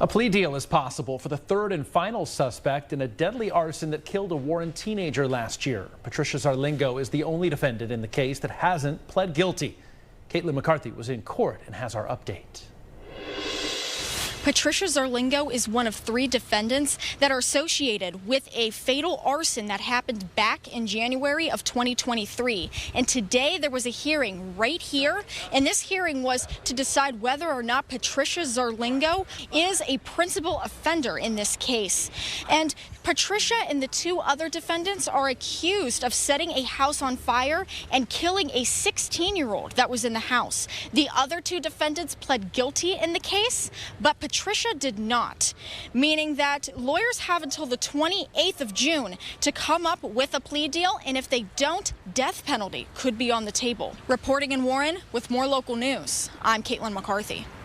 A plea deal is possible for the third and final suspect in a deadly arson that killed a Warren teenager last year. Patricia Zarlingo is the only defendant in the case that hasn't pled guilty. Caitlin McCarthy was in court and has our update. Patricia Zarlingo is one of 3 defendants that are associated with a fatal arson that happened back in January of 2023. And today there was a hearing right here, and this hearing was to decide whether or not Patricia Zarlingo is a principal offender in this case. And Patricia and the 2 other defendants are accused of setting a house on fire and killing a 16-year-old that was in the house. The other 2 defendants pled guilty in the case, but Patricia did not, meaning that lawyers have until the 28th of June to come up with a plea deal, and if they don't, death penalty could be on the table. Reporting in Warren with more local news, I'm Caitlin McCarthy.